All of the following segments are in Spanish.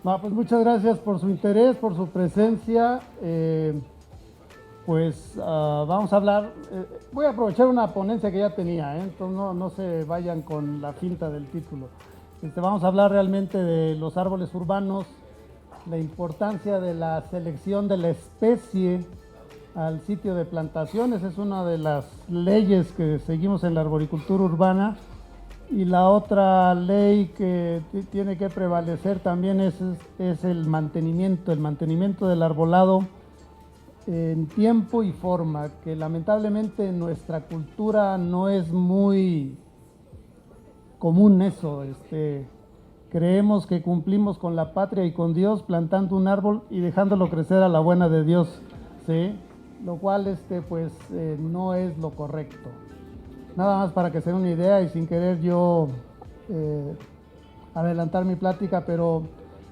Pues muchas gracias por su interés, por su presencia. Vamos a hablar, voy a aprovechar una ponencia que ya tenía, entonces no se vayan con la finta del título. Vamos a hablar realmente de los árboles urbanos, la importancia de la selección de la especie al sitio de plantaciones, es una de las leyes que seguimos en la arboricultura urbana. Y la otra ley que tiene que prevalecer también es el mantenimiento del arbolado en tiempo y forma, que lamentablemente en nuestra cultura no es muy común eso. Creemos que cumplimos con la patria y con Dios plantando un árbol y dejándolo crecer a la buena de Dios, ¿sí? Lo cual no es lo correcto. Nada más para que se den una idea y sin querer yo adelantar mi plática, pero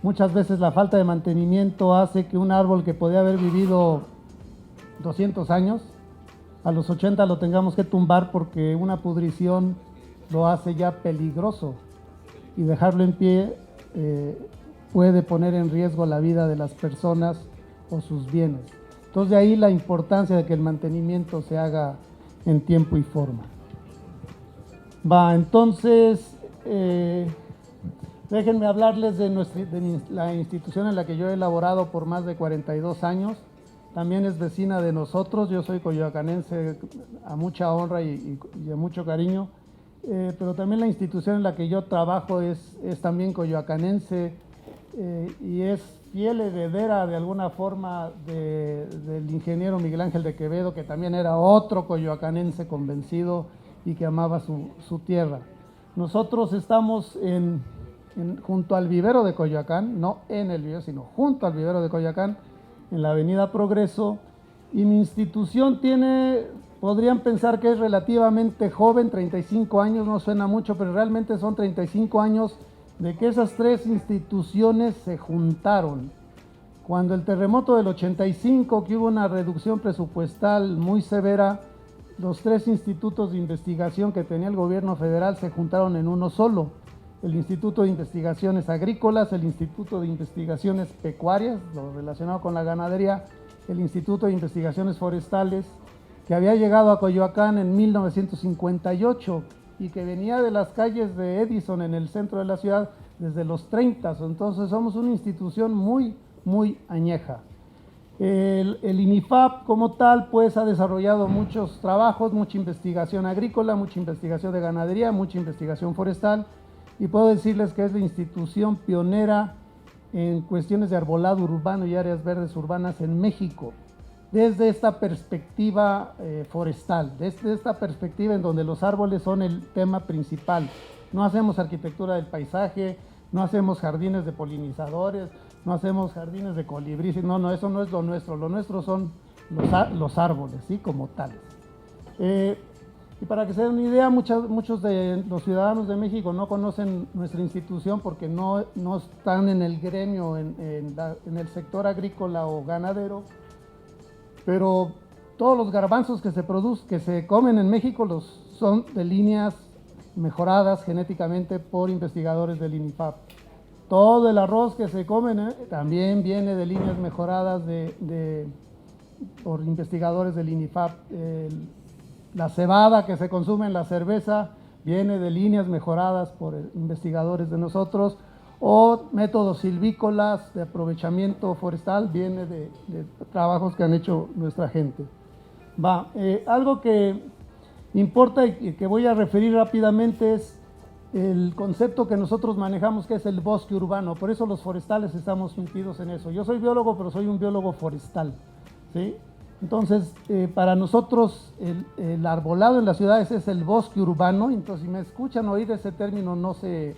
muchas veces la falta de mantenimiento hace que un árbol que podía haber vivido 200 años, a los 80 lo tengamos que tumbar porque una pudrición lo hace ya peligroso y dejarlo en pie puede poner en riesgo la vida de las personas o sus bienes. Entonces de ahí la importancia de que el mantenimiento se haga en tiempo y forma. Entonces, déjenme hablarles de la institución en la que yo he elaborado por más de 42 años. También es vecina de nosotros, yo soy coyoacanense a mucha honra y a mucho cariño, pero también la institución en la que yo trabajo es también coyoacanense y es fiel heredera de alguna forma del ingeniero Miguel Ángel de Quevedo, que también era otro coyoacanense convencido y que amaba su tierra. Nosotros estamos junto al vivero de Coyoacán, no en el vivero, sino junto al vivero de Coyoacán, en la avenida Progreso, y mi institución podrían pensar que es relativamente joven, 35 años, no suena mucho, pero realmente son 35 años de que esas tres instituciones se juntaron. Cuando el terremoto del 85, que hubo una reducción presupuestal muy severa, los tres institutos de investigación que tenía el gobierno federal se juntaron en uno solo. El Instituto de Investigaciones Agrícolas, el Instituto de Investigaciones Pecuarias, lo relacionado con la ganadería, el Instituto de Investigaciones Forestales, que había llegado a Coyoacán en 1958 y que venía de las calles de Edison en el centro de la ciudad desde los 30. Entonces somos una institución muy, muy añeja. El INIFAP como tal pues ha desarrollado muchos trabajos, mucha investigación agrícola, mucha investigación de ganadería, mucha investigación forestal, y puedo decirles que es la institución pionera en cuestiones de arbolado urbano y áreas verdes urbanas en México, desde esta perspectiva forestal, desde esta perspectiva en donde los árboles son el tema principal. No hacemos arquitectura del paisaje, no hacemos jardines de polinizadores, no hacemos jardines de colibríes, no, eso no es lo nuestro son los árboles, ¿sí? Como tales. Y para que se den una idea, muchos de los ciudadanos de México no conocen nuestra institución porque no están en el gremio, en el sector agrícola o ganadero, pero todos los garbanzos que se comen en México son de líneas mejoradas genéticamente por investigadores del INIFAP. Todo el arroz que se comen también viene de líneas mejoradas por investigadores del INIFAP. La cebada que se consume en la cerveza viene de líneas mejoradas por investigadores de nosotros, o métodos silvícolas de aprovechamiento forestal viene de trabajos que han hecho nuestra gente. Algo que importa y que voy a referir rápidamente es el concepto que nosotros manejamos, que es el bosque urbano. Por eso los forestales estamos metidos en eso. Yo soy biólogo, pero soy un biólogo forestal, ¿sí? Entonces, para nosotros el arbolado en las ciudades es el bosque urbano. Entonces, si me escuchan oír ese término, no se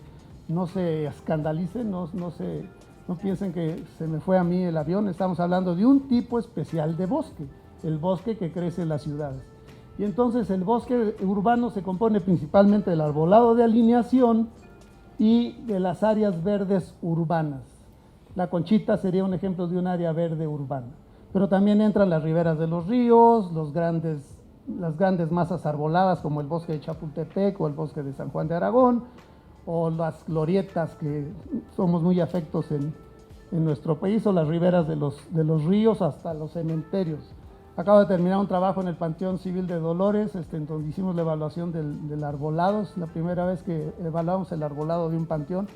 escandalicen, no piensen que se me fue a mí el avión. Estamos hablando de un tipo especial de bosque, el bosque que crece en las ciudades. Y entonces el bosque urbano se compone principalmente del arbolado de alineación y de las áreas verdes urbanas. La Conchita sería un ejemplo de un área verde urbana. Pero también entran las riberas de los ríos, las grandes masas arboladas como el bosque de Chapultepec o el bosque de San Juan de Aragón, o las glorietas que somos muy afectos en nuestro país, o las riberas de los ríos hasta los cementerios. Acabo de terminar un trabajo en el Panteón Civil de Dolores, en donde hicimos la evaluación del arbolado. Es la primera vez que evaluamos el arbolado de un panteón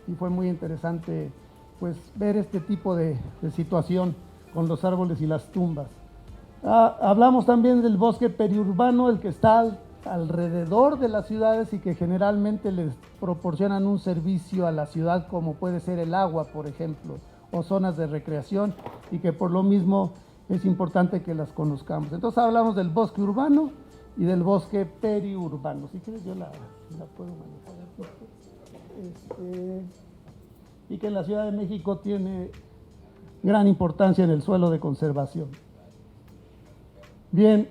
y fue muy interesante pues ver este tipo de situación con los árboles y las tumbas. Hablamos también del bosque periurbano, el que está alrededor de las ciudades y que generalmente les proporcionan un servicio a la ciudad, como puede ser el agua, por ejemplo, o zonas de recreación, y que por lo mismo es importante que las conozcamos. Entonces hablamos del bosque urbano y del bosque periurbano. Si quieres yo la puedo manejar aquí. Y que en la Ciudad de México tiene gran importancia en el suelo de conservación. Bien,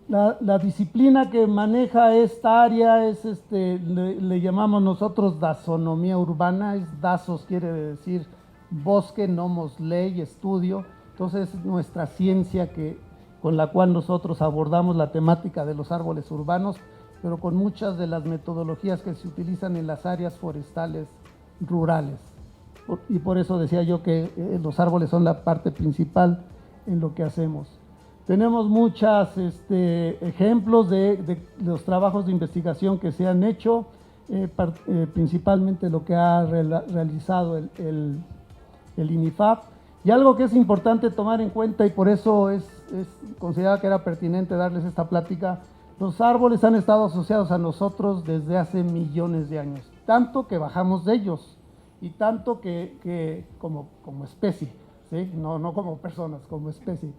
la disciplina que maneja esta área es, le llamamos nosotros dasonomía urbana. Dasos quiere decir bosque, nomos ley, estudio. Entonces nuestra ciencia con la cual nosotros abordamos la temática de los árboles urbanos, pero con muchas de las metodologías que se utilizan en las áreas forestales rurales. Y por eso decía yo que los árboles son la parte principal en lo que hacemos. Tenemos muchos ejemplos de los trabajos de investigación que se han hecho, principalmente lo que ha realizado el INIFAP. Y algo que es importante tomar en cuenta, y por eso consideraba que era pertinente darles esta plática: los árboles han estado asociados a nosotros desde hace millones de años, tanto que bajamos de ellos y tanto que como especie, ¿sí? No como personas, como especie.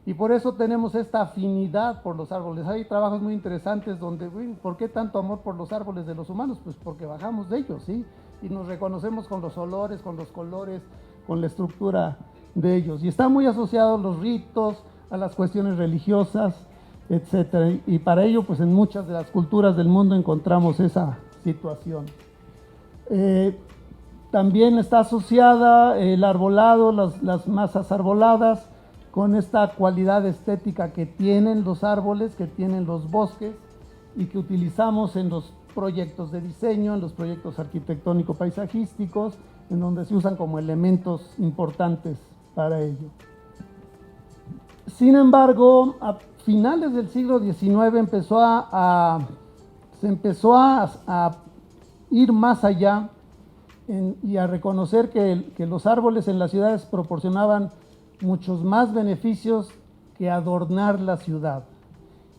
Y por eso tenemos esta afinidad por los árboles. Hay trabajos muy interesantes donde, ¿por qué tanto amor por los árboles de los humanos? Pues porque bajamos de ellos, ¿sí? Y nos reconocemos con los olores, con los colores, con la estructura de ellos. Y están muy asociados los ritos, a las cuestiones religiosas, etcétera. Y para ello, pues en muchas de las culturas del mundo encontramos esa situación. También está asociada el arbolado, las masas arboladas, con esta cualidad estética que tienen los árboles, que tienen los bosques y que utilizamos en los proyectos de diseño, en los proyectos arquitectónico-paisajísticos, en donde se usan como elementos importantes para ello. Sin embargo, a finales del siglo XIX se empezó a ir más allá y a reconocer que los árboles en las ciudades proporcionaban muchos más beneficios que adornar la ciudad.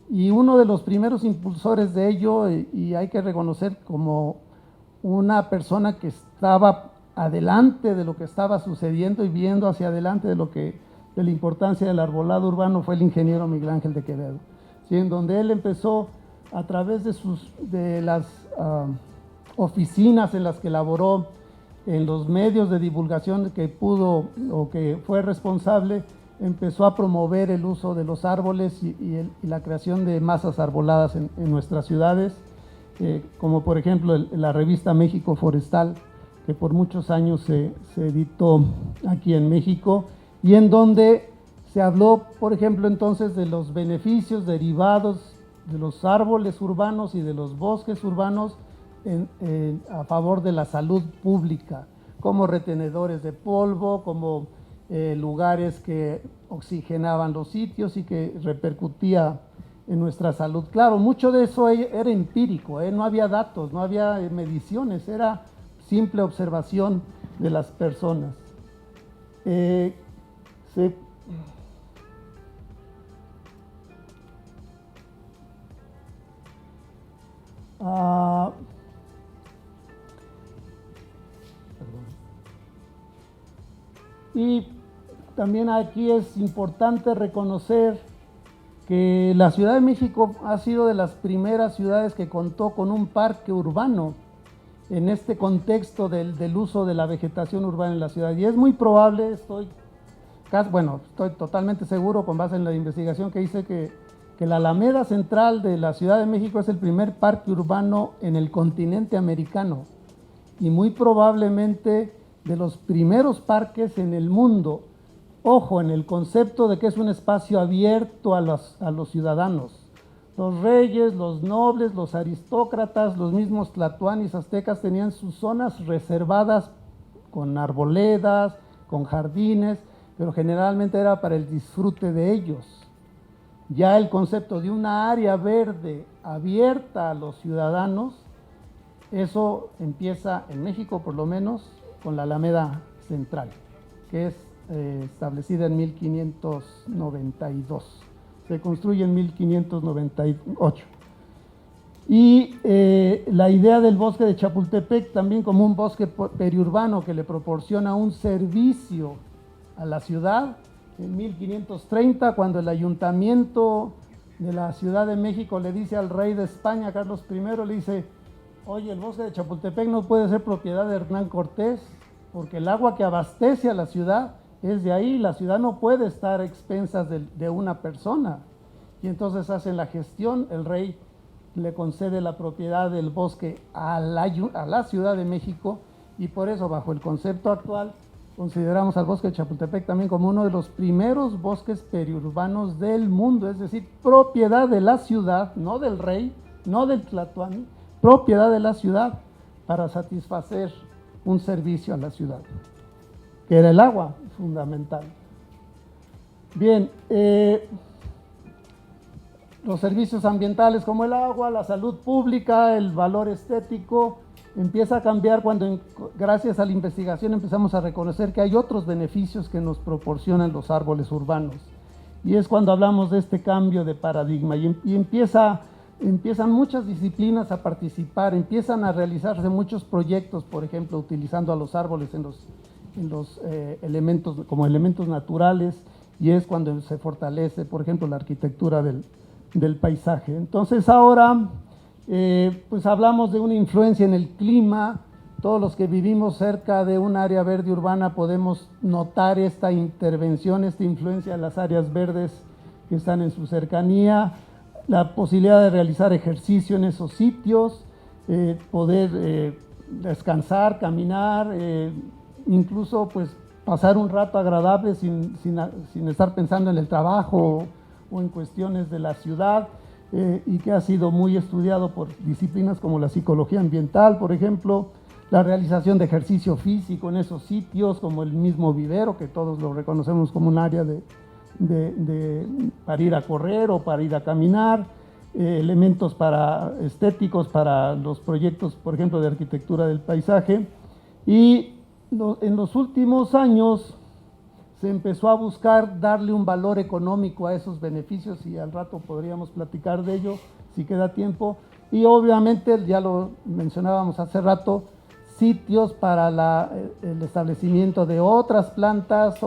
Y uno de los primeros impulsores de ello, y hay que reconocer como una persona que estaba adelante de lo que estaba sucediendo y viendo hacia adelante de la importancia del arbolado urbano, fue el ingeniero Miguel Ángel de Quevedo, ¿sí? En donde él empezó, a través de las oficinas en las que laboró, en los medios de divulgación que pudo o que fue responsable, empezó a promover el uso de los árboles y la creación de masas arboladas en nuestras ciudades, como por ejemplo la revista México Forestal, que por muchos años se editó aquí en México, y en donde se habló, por ejemplo, entonces de los beneficios derivados de los árboles urbanos y de los bosques urbanos a favor de la salud pública, como retenedores de polvo, como lugares que oxigenaban los sitios y que repercutía en nuestra salud. Claro, mucho de eso era empírico, no había datos, no había mediciones, era simple observación de las personas. Y también aquí es importante reconocer que la Ciudad de México ha sido de las primeras ciudades que contó con un parque urbano en este contexto del uso de la vegetación urbana en la ciudad. Y es muy probable, estoy totalmente seguro, con base en la investigación que hice, que la Alameda Central de la Ciudad de México es el primer parque urbano en el continente americano y muy probablemente de los primeros parques en el mundo. Ojo, en el concepto de que es un espacio abierto a los ciudadanos. Los reyes, los nobles, los aristócratas, los mismos tlatoanis aztecas tenían sus zonas reservadas con arboledas, con jardines, pero generalmente era para el disfrute de ellos. Ya el concepto de una área verde abierta a los ciudadanos, eso empieza en México por lo menos con la Alameda Central, que es establecida en 1592. Se construye en 1598. Y la idea del bosque de Chapultepec también como un bosque periurbano que le proporciona un servicio a la ciudad. En 1530, cuando el ayuntamiento de la Ciudad de México le dice al rey de España, Carlos I, le dice: oye, el bosque de Chapultepec no puede ser propiedad de Hernán Cortés, porque el agua que abastece a la ciudad es de ahí, la ciudad no puede estar a expensas de una persona. Y entonces hacen la gestión, el rey le concede la propiedad del bosque a la Ciudad de México, y por eso, bajo el concepto actual, consideramos al bosque de Chapultepec también como uno de los primeros bosques periurbanos del mundo, es decir, propiedad de la ciudad, no del rey, no del tlatoani, propiedad de la ciudad para satisfacer un servicio a la ciudad, que era el agua, fundamental. Bien, los servicios ambientales como el agua, la salud pública, el valor estético, empieza a cambiar cuando, gracias a la investigación, empezamos a reconocer que hay otros beneficios que nos proporcionan los árboles urbanos. Y es cuando hablamos de este cambio de paradigma y empiezan muchas disciplinas a participar, empiezan a realizarse muchos proyectos, por ejemplo, utilizando a los árboles en los elementos, como elementos naturales, y es cuando se fortalece, por ejemplo, la arquitectura del paisaje. Entonces ahora pues hablamos de una influencia en el clima. Todos los que vivimos cerca de un área verde urbana podemos notar esta intervención, esta influencia de las áreas verdes que están en su cercanía, la posibilidad de realizar ejercicio en esos sitios, poder descansar, caminar, incluso pues pasar un rato agradable sin estar pensando en el trabajo o en cuestiones de la ciudad, y que ha sido muy estudiado por disciplinas como la psicología ambiental, por ejemplo, la realización de ejercicio físico en esos sitios, como el mismo vivero, que todos lo reconocemos como un área para ir a correr o para ir a caminar, elementos estéticos para los proyectos, por ejemplo, de arquitectura del paisaje. Y en los últimos años se empezó a buscar darle un valor económico a esos beneficios, y al rato podríamos platicar de ello si queda tiempo. Y obviamente, ya lo mencionábamos hace rato, sitios para el establecimiento de otras plantas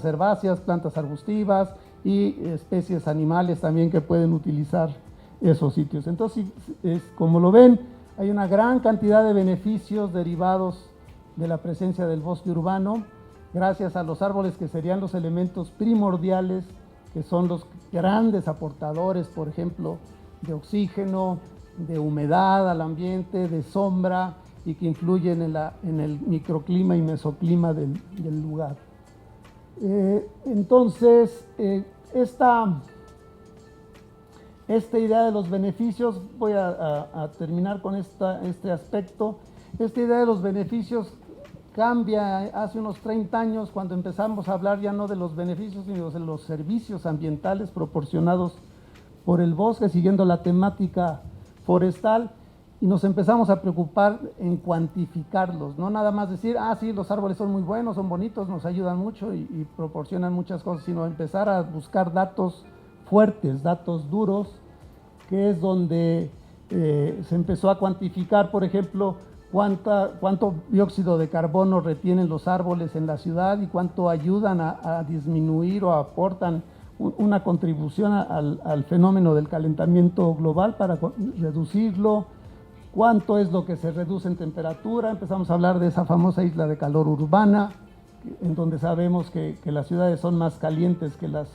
herbáceas, plantas arbustivas y especies animales también que pueden utilizar esos sitios. Entonces, como lo ven, hay una gran cantidad de beneficios derivados de la presencia del bosque urbano, gracias a los árboles, que serían los elementos primordiales, que son los grandes aportadores, por ejemplo, de oxígeno, de humedad al ambiente, de sombra, y que influyen en el microclima y mesoclima del lugar. Entonces, esta idea de los beneficios, voy a terminar con este aspecto. Esta idea de los beneficios cambia hace unos 30 años, cuando empezamos a hablar ya no de los beneficios, sino de los servicios ambientales proporcionados por el bosque, siguiendo la temática forestal, y nos empezamos a preocupar en cuantificarlos, no nada más decir, sí, los árboles son muy buenos, son bonitos, nos ayudan mucho y proporcionan muchas cosas, sino empezar a buscar datos fuertes, datos duros, que es donde se empezó a cuantificar, por ejemplo, cuánto dióxido de carbono retienen los árboles en la ciudad y cuánto ayudan a disminuir o aportan una contribución al fenómeno del calentamiento global para reducirlo, cuánto es lo que se reduce en temperatura. Empezamos a hablar de esa famosa isla de calor urbana, en donde sabemos que las ciudades son más calientes que los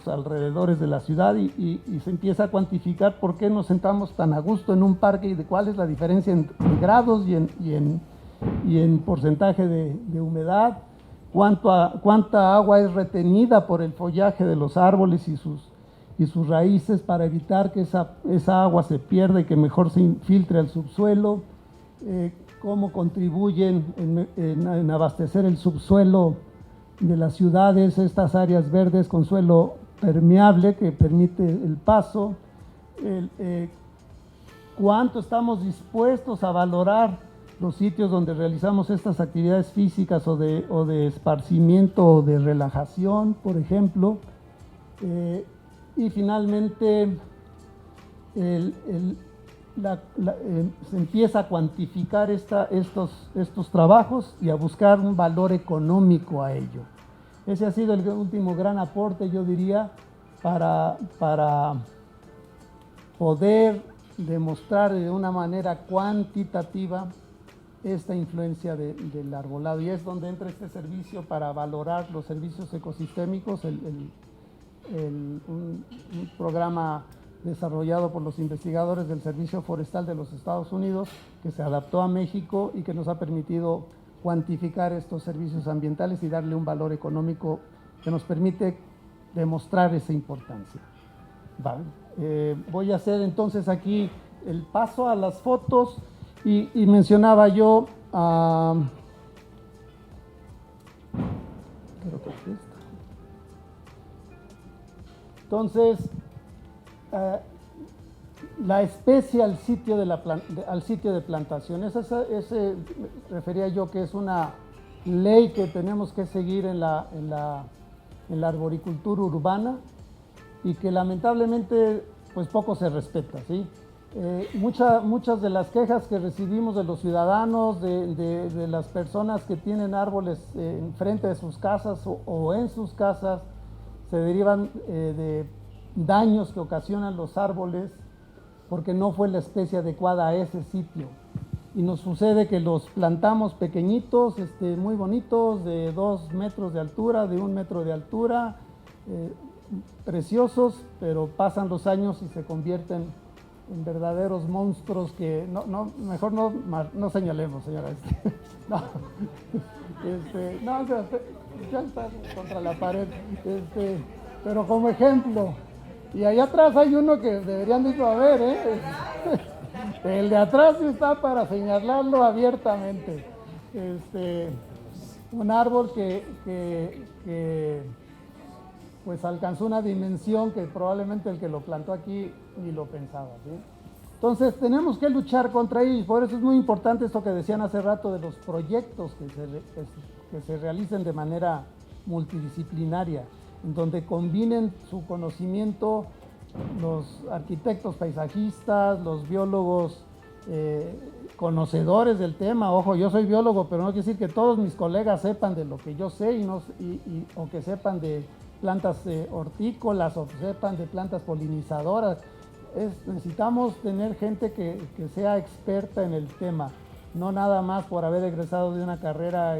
alrededores de la ciudad, y se empieza a cuantificar por qué nos sentamos tan a gusto en un parque y de cuál es la diferencia en grados y en porcentaje de humedad, cuánta agua es retenida por el follaje de los árboles y sus raíces para evitar que esa agua se pierda y que mejor se infiltre al subsuelo, cómo contribuyen en abastecer el subsuelo de las ciudades, estas áreas verdes con suelo permeable que permite el paso, cuánto estamos dispuestos a valorar los sitios donde realizamos estas actividades físicas o de esparcimiento o de relajación, por ejemplo. Y finalmente se empieza a cuantificar estos trabajos y a buscar un valor económico a ello. Ese ha sido el último gran aporte, yo diría, para poder demostrar de una manera cuantitativa esta influencia del arbolado, y es donde entra este servicio para valorar los servicios ecosistémicos, un programa desarrollado por los investigadores del Servicio Forestal de los Estados Unidos, que se adaptó a México y que nos ha permitido cuantificar estos servicios ambientales y darle un valor económico que nos permite demostrar esa importancia. Vale. Voy a hacer entonces aquí el paso a las fotos y mencionaba yo, creo que es esta. Entonces, la especie al sitio de plantación, ese refería yo que es una ley que tenemos que seguir en la arboricultura urbana y que lamentablemente pues poco se respeta, ¿sí? Muchas de las quejas que recibimos de los ciudadanos, de las personas que tienen árboles enfrente de sus casas o en sus casas, se derivan de daños que ocasionan los árboles porque no fue la especie adecuada a ese sitio. Y nos sucede que los plantamos pequeñitos, muy bonitos, de 2 metros de altura, de 1 metro de altura, preciosos, pero pasan los años y se convierten en verdaderos monstruos que mejor no señalemos, señora. Ya está contra la pared, pero como ejemplo. Y allá atrás hay uno que deberían de saber, el de atrás está para señalarlo abiertamente. Un árbol que pues alcanzó una dimensión que probablemente el que lo plantó aquí ni lo pensaba, ¿sí? Entonces tenemos que luchar contra ellos, por eso es muy importante esto que decían hace rato de los proyectos que se realicen de manera multidisciplinaria, en donde combinen su conocimiento los arquitectos paisajistas, los biólogos conocedores del tema. Ojo, yo soy biólogo, pero no quiere decir que todos mis colegas sepan de lo que yo sé o que sepan de plantas hortícolas o que sepan de plantas polinizadoras. Necesitamos tener gente que sea experta en el tema, no nada más por haber egresado de una carrera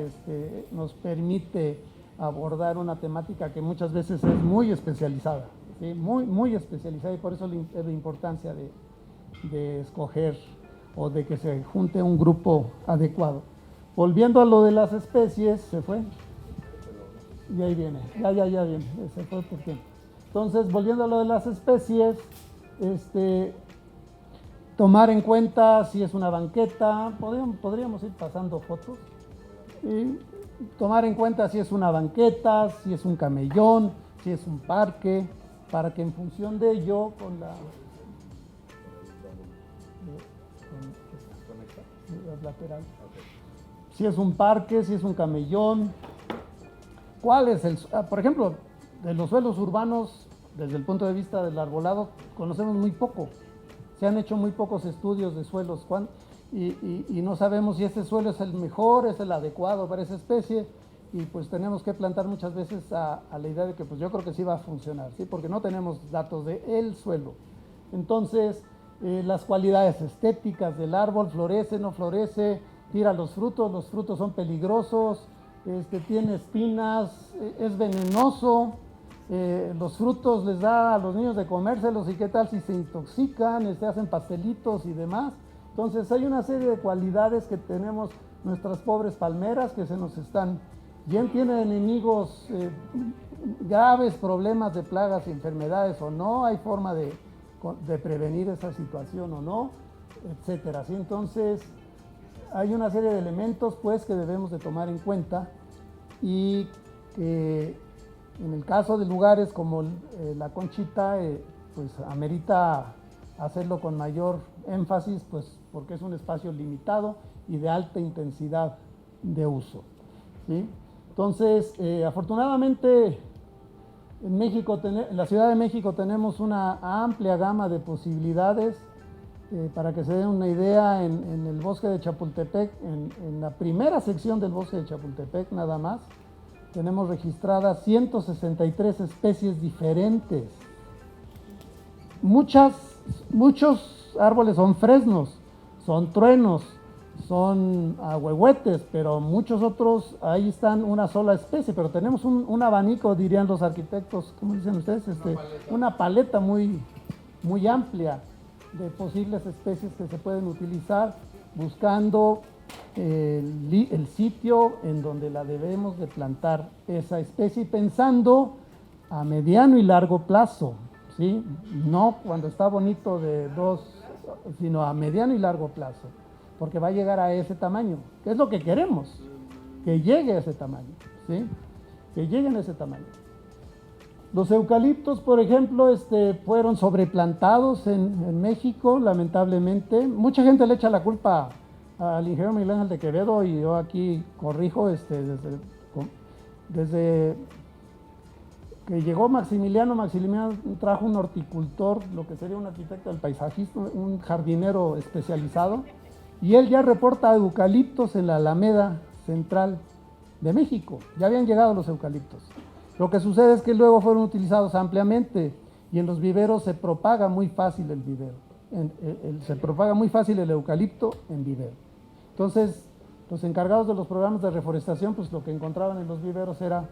nos permite abordar una temática que muchas veces es muy especializada, ¿sí? Muy especializada, y por eso la importancia de escoger o de que se junte un grupo adecuado. Volviendo a lo de las especies, ¿se fue? Y ahí viene, ya viene, se fue por tiempo. Entonces, volviendo a lo de las especies, tomar en cuenta si es una banqueta, podríamos ir pasando fotos, y tomar en cuenta si es una banqueta, si es un camellón, si es un parque, para que en función de ello, lateral, si es un parque, si es un camellón, cuál es por ejemplo, de los suelos urbanos, desde el punto de vista del arbolado, conocemos muy poco. Se han hecho muy pocos estudios de suelos y no sabemos si ese suelo es el mejor, es el adecuado para esa especie, y pues tenemos que plantar muchas veces a la idea de que pues yo creo que sí va a funcionar, ¿sí? Porque no tenemos datos del suelo. Entonces, las cualidades estéticas del árbol, florece, no florece, tira los frutos son peligrosos, tiene espinas, es venenoso, los frutos les da a los niños de comérselos, y qué tal si se intoxican, hacen pastelitos y demás. Entonces hay una serie de cualidades que tenemos nuestras pobres palmeras que se nos están, bien tienen enemigos, graves problemas de plagas y enfermedades o no, hay forma de prevenir esa situación o no, etcétera, ¿sí? Entonces hay una serie de elementos pues que debemos de tomar en cuenta y que en el caso de lugares como la Conchita pues amerita hacerlo con mayor énfasis pues porque es un espacio limitado y de alta intensidad de uso, ¿sí? Entonces, afortunadamente en México, en la Ciudad de México tenemos una amplia gama de posibilidades. Para que se den una idea, en el bosque de Chapultepec, en la primera sección del bosque de Chapultepec nada más, tenemos registradas 163 especies diferentes. Muchos árboles son fresnos, son truenos, son ahuehuetes, pero muchos otros, ahí están una sola especie, pero tenemos un abanico, dirían los arquitectos, ¿cómo dicen ustedes? Una paleta muy, muy amplia de posibles especies que se pueden utilizar buscando el sitio en donde la debemos de plantar esa especie y pensando a mediano y largo plazo, ¿sí? No cuando está bonito de dos, sino a mediano y largo plazo, porque va a llegar a ese tamaño, que es lo que queremos, que llegue a ese tamaño, ¿sí? Que lleguen a ese tamaño. Los eucaliptos, por ejemplo, fueron sobreplantados en México, lamentablemente. Mucha gente le echa la culpa al ingeniero Miguel Ángel de Quevedo y yo aquí corrijo, desde que llegó Maximiliano trajo un horticultor, lo que sería un arquitecto del paisajismo, un jardinero especializado, y él ya reporta eucaliptos en la Alameda Central de México. Ya habían llegado los eucaliptos. Lo que sucede es que luego fueron utilizados ampliamente y en los viveros se propaga muy fácil el vivero. Se propaga muy fácil el eucalipto en vivero. Entonces, los encargados de los programas de reforestación, pues lo que encontraban en los viveros era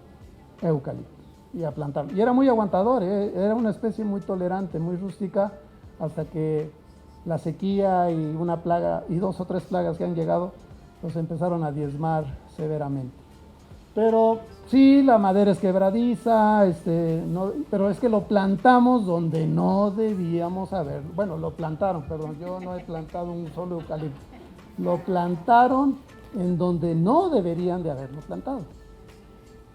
eucalipto y a plantar. Y era muy aguantador, era una especie muy tolerante, muy rústica, hasta que la sequía y una plaga y 2 o 3 plagas que han llegado, los empezaron a diezmar severamente. Pero sí, la madera es quebradiza, pero es que lo plantamos donde no debíamos haber. Bueno, lo plantaron, perdón, yo no he plantado un solo eucalipto. Lo plantaron en donde no deberían de haberlo plantado.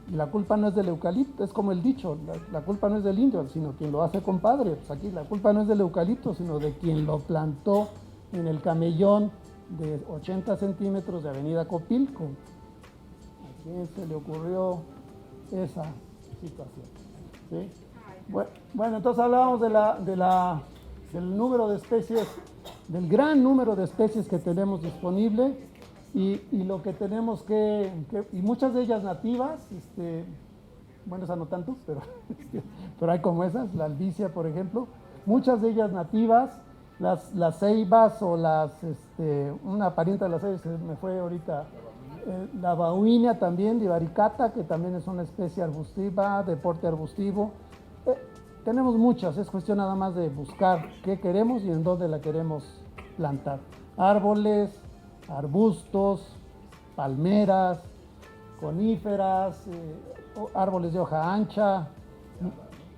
Y la culpa no es del eucalipto, es como el dicho, la culpa no es del indio, sino quien lo hace compadre. Pues aquí la culpa no es del eucalipto, sino de quien lo plantó en el camellón de 80 centímetros de Avenida Copilco. ¿A quién se le ocurrió esa situación? ¿Sí? Bueno, entonces hablábamos del número de especies, del gran número de especies que tenemos disponible y lo que tenemos y muchas de ellas nativas, bueno, esas no tanto, pero hay como esas, la albicia, por ejemplo, muchas de ellas nativas, las ceibas o una parienta de las ceibas que me fue ahorita, la bahuina también, divaricata, que también es una especie arbustiva, de porte arbustivo. Tenemos muchas, es cuestión nada más de buscar qué queremos y en dónde la queremos plantar. Árboles, arbustos, palmeras, coníferas, árboles de hoja ancha,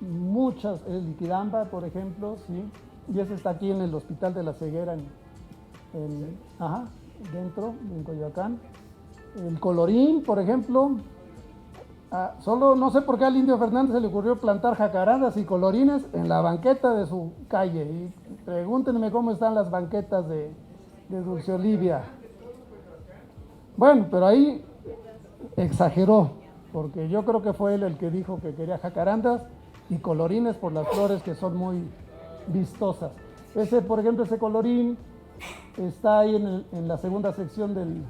muchas, el liquidamba, por ejemplo, ¿sí? Y ese está aquí en el Hospital de la Ceguera, dentro, en Coyoacán. El colorín, por ejemplo, solo no sé por qué al Indio Fernández se le ocurrió plantar jacarandas y colorines en la banqueta de su calle. Y pregúntenme cómo están las banquetas de Dulce Olivia. Bueno, pero ahí exageró, porque yo creo que fue él el que dijo que quería jacarandas y colorines por las flores que son muy vistosas. Por ejemplo, ese colorín está ahí en la segunda sección del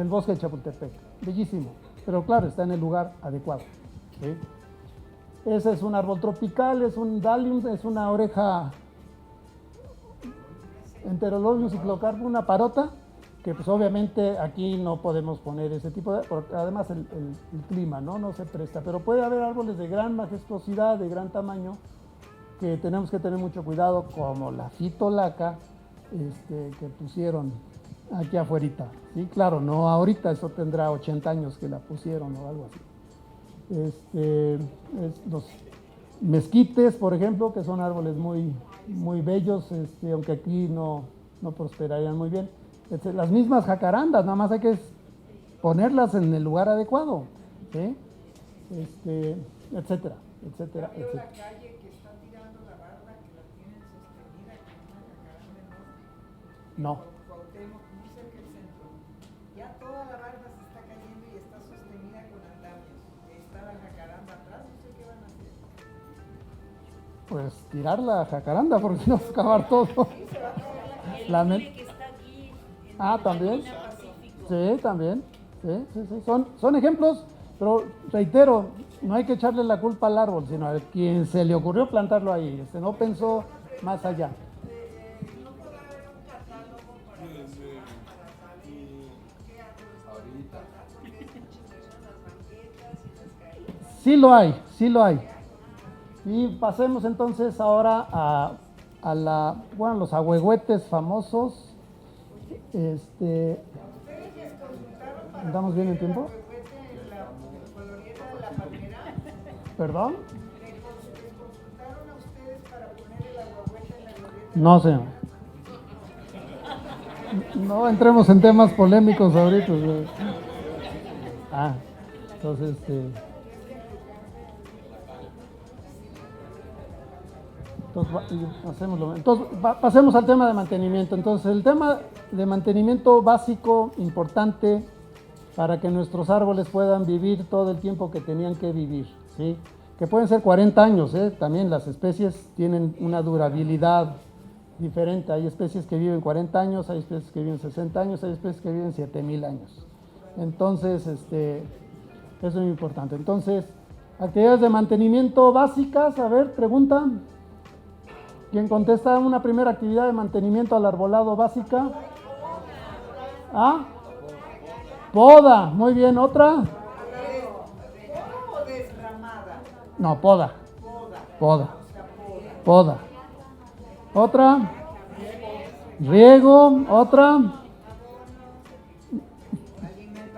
bosque de Chapultepec. Bellísimo, pero claro, está en el lugar adecuado, ¿sí? Ese es un árbol tropical, es un dalium, es una oreja Enterolobium cyclocarpum, una parota, que pues obviamente aquí no podemos poner ese tipo porque además el clima no se presta, pero puede haber árboles de gran majestuosidad, de gran tamaño, que tenemos que tener mucho cuidado, como la fitolaca que pusieron aquí afuerita, ¿sí? Claro, no ahorita, eso tendrá 80 años que la pusieron o algo así. Los mezquites, por ejemplo, que son árboles muy, muy bellos, aunque aquí no prosperarían muy bien. Las mismas jacarandas, nada más hay que ponerlas en el lugar adecuado, ¿sí? Etcétera, etcétera, Cambio etcétera. la calle que está tirando la barda, que la tienen sostenida con una jacaranda enorme. No. Cuauhtémoc, muy cerca del centro. Ya toda la barda se está cayendo y está sostenida con andamios. Está la jacaranda atrás, no sé qué van a hacer. Pues tirar la jacaranda porque si no se va a acabar todo. Sí, se va a caer la El La mule que está aquí en también. la Laguna Pacífico. Sí, también. Sí, sí, sí. Son ejemplos, pero reitero, no hay que echarle la culpa al árbol, sino a quien se le ocurrió plantarlo ahí. No pensó más allá. No podrá haber un catálogo para saber qué árboles pueden plantar, porque es muchas veces las banquetas y las caídas. Sí lo hay, sí lo hay. Y pasemos entonces ahora los ahuehuetes famosos. ¿Ustedes les consultaron para ¿Andamos bien en poner el tiempo? ahuehuete en la colonieta de la palmera? ¿Perdón? ¿Les consultaron a ustedes para poner el ahuehuete en la glorieta? No, señor. No entremos en temas polémicos ahorita. ¿Sí? Entonces, pasemos al tema de mantenimiento. Entonces, el tema de mantenimiento básico, importante, para que nuestros árboles puedan vivir todo el tiempo que tenían que vivir, ¿sí? Que pueden ser 40 años, ¿eh? También las especies tienen una durabilidad diferente. Hay especies que viven 40 años, hay especies que viven 60 años, hay especies que viven 7000 años. Entonces, eso es muy importante. Entonces, actividades de mantenimiento básicas, a ver, pregunta. ¿Quién contesta una primera actividad de mantenimiento al arbolado básica? ¿Ah? Poda, muy bien, ¿otra? ¿Poda o desramada? No, poda. Poda. Poda. ¿Otra? Riego, ¿otra?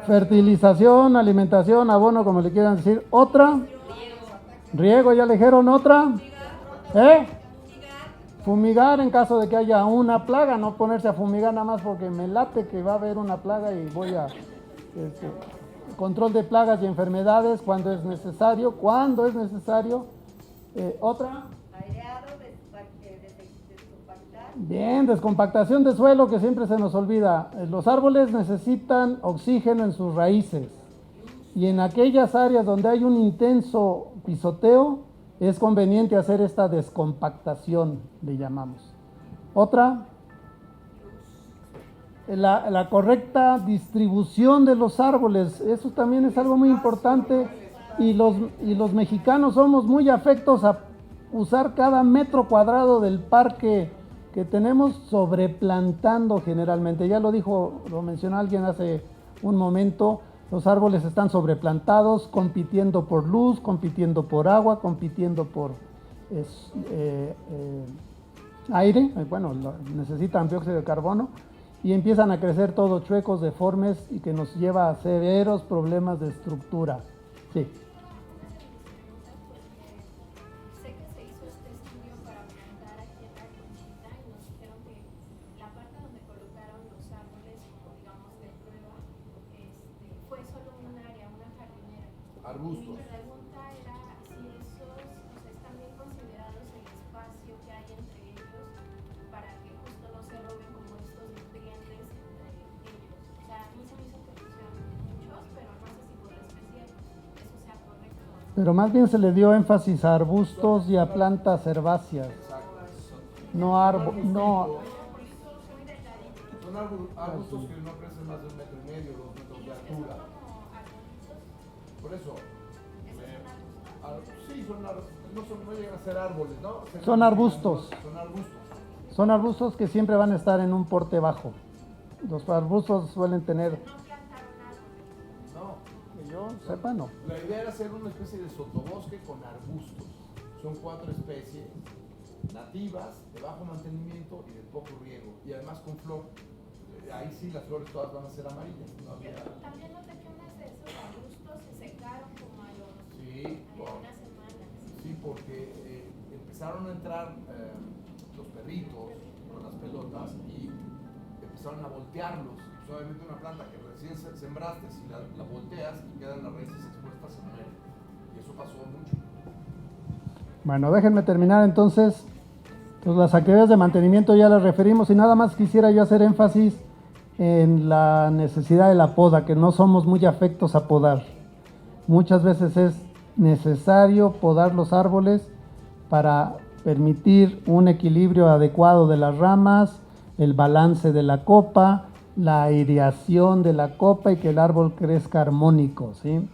Fertilización, alimentación, abono, como le quieran decir. ¿Otra? Riego, ya le dijeron, ¿otra? Fumigar en caso de que haya una plaga, no ponerse a fumigar nada más porque me late que va a haber una plaga y voy a control de plagas y enfermedades cuando es necesario, otra. Aireado, descompactar. Bien, descompactación de suelo que siempre se nos olvida. Los árboles necesitan oxígeno en sus raíces y en aquellas áreas donde hay un intenso pisoteo es conveniente hacer esta descompactación, le llamamos. Otra, la correcta distribución de los árboles, eso también es algo muy importante y los mexicanos somos muy afectos a usar cada metro cuadrado del parque que tenemos sobreplantando generalmente. Ya lo mencionó alguien hace un momento. Los árboles están sobreplantados, compitiendo por luz, compitiendo por agua, compitiendo por aire. Necesitan dióxido de carbono y empiezan a crecer todos chuecos, deformes y que nos lleva a severos problemas de estructura. Sí. Sé que se hizo este estudio para plantar aquí en la Conchita y nos dijeron que la parte donde colocaron los árboles, como digamos de prueba, fue solo un área, una jardinera. Arbustos. Mi pregunta era si esos, están bien considerados el espacio que hay entre ellos para que justo no se roben como estos nutrientes entre ellos. O sea, a mí se me hizo que pusieron muchos, pero no sé si por la especie eso sea correcto o no. Pero más bien se le dio énfasis a arbustos y a plantas herbáceas. No árboles, no. Son arbustos que no crecen más de 1,5 metros, 2 metros de altura. Por eso. Sí, no llegan a ser árboles, ¿no? Son arbustos. Son arbustos. Son arbustos que siempre van a estar en un porte bajo. Los arbustos suelen tener. No. Que yo sepa, no. La idea era hacer una especie de sotobosque con arbustos. Son 4 especies nativas, de bajo mantenimiento y de poco riego. Y además con flor. Ahí sí las flores todas van a ser amarillas. No había... También noté que unas de esos arbustos se secaron como a unas semanas. Sí, porque empezaron a entrar los perritos con las pelotas y empezaron a voltearlos. Pues obviamente una planta que recién sembraste, si la volteas y quedan las raíces expuestas, se muere. Y eso pasó mucho. Bueno, déjenme terminar entonces. Pues las actividades de mantenimiento ya las referimos y nada más quisiera yo hacer énfasis en la necesidad de la poda, que no somos muy afectos a podar. Muchas veces es necesario podar los árboles para permitir un equilibrio adecuado de las ramas, el balance de la copa, la aireación de la copa y que el árbol crezca armónico, ¿sí?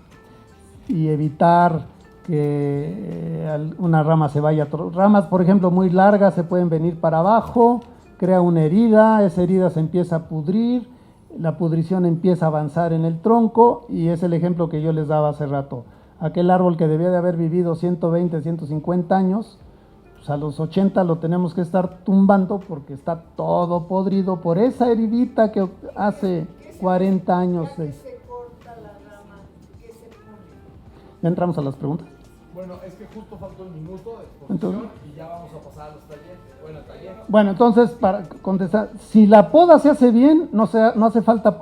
Y evitar que una rama se vaya. Ramas, por ejemplo, muy largas se pueden venir para abajo, crea una herida, esa herida se empieza a pudrir, la pudrición empieza a avanzar en el tronco y es el ejemplo que yo les daba hace rato. Aquel árbol que debía de haber vivido 120, 150 años, pues a los 80 lo tenemos que estar tumbando porque está todo podrido por esa heridita que hace 40 años. Ya que se corta la rama, ¿qué se pone? ¿Ya entramos a las preguntas? Bueno, es que justo faltó el minuto de exposición Entonces, y ya vamos a pasar a los talleres. Bueno, el taller. bueno, entonces, para contestar, si la poda se hace bien, no hace falta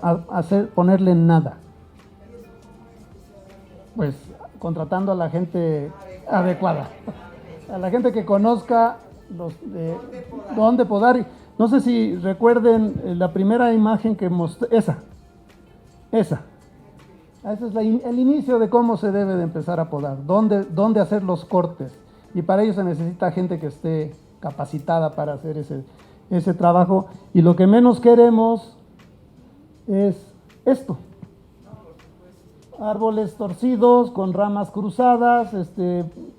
ponerle nada. Pues contratando a la gente adecuada, a la gente que conozca dónde podar. No sé si recuerden la primera imagen que mostré, esa. Ese es el inicio de cómo se debe de empezar a podar, dónde hacer los cortes. Y para ello se necesita gente que esté capacitada para hacer ese trabajo. Y lo que menos queremos es esto. Árboles torcidos, con ramas cruzadas,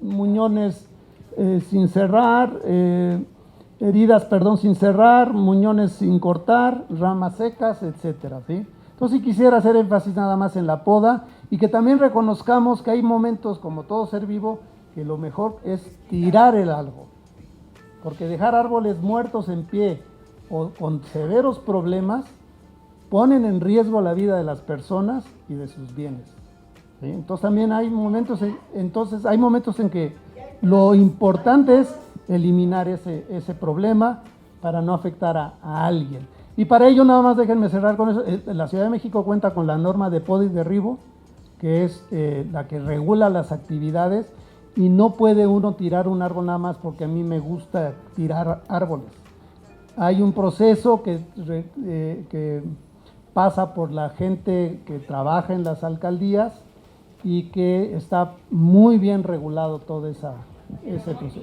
muñones sin cerrar, heridas, sin cerrar, muñones sin cortar, ramas secas, etcétera, ¿sí? Entonces sí quisiera hacer énfasis nada más en la poda y que también reconozcamos que hay momentos, como todo ser vivo, que lo mejor es tirar el árbol, porque dejar árboles muertos en pie o con severos problemas ponen en riesgo la vida de las personas y de sus bienes, ¿sí? Entonces también hay momentos en que lo importante es eliminar ese problema para no afectar a alguien. Y para ello nada más déjenme cerrar con eso. La Ciudad de México cuenta con la norma de poda y derribo, que es la que regula las actividades, y no puede uno tirar un árbol nada más porque a mí me gusta tirar árboles. Hay un proceso que pasa por la gente que trabaja en las alcaldías y que está muy bien regulado todo ese proceso.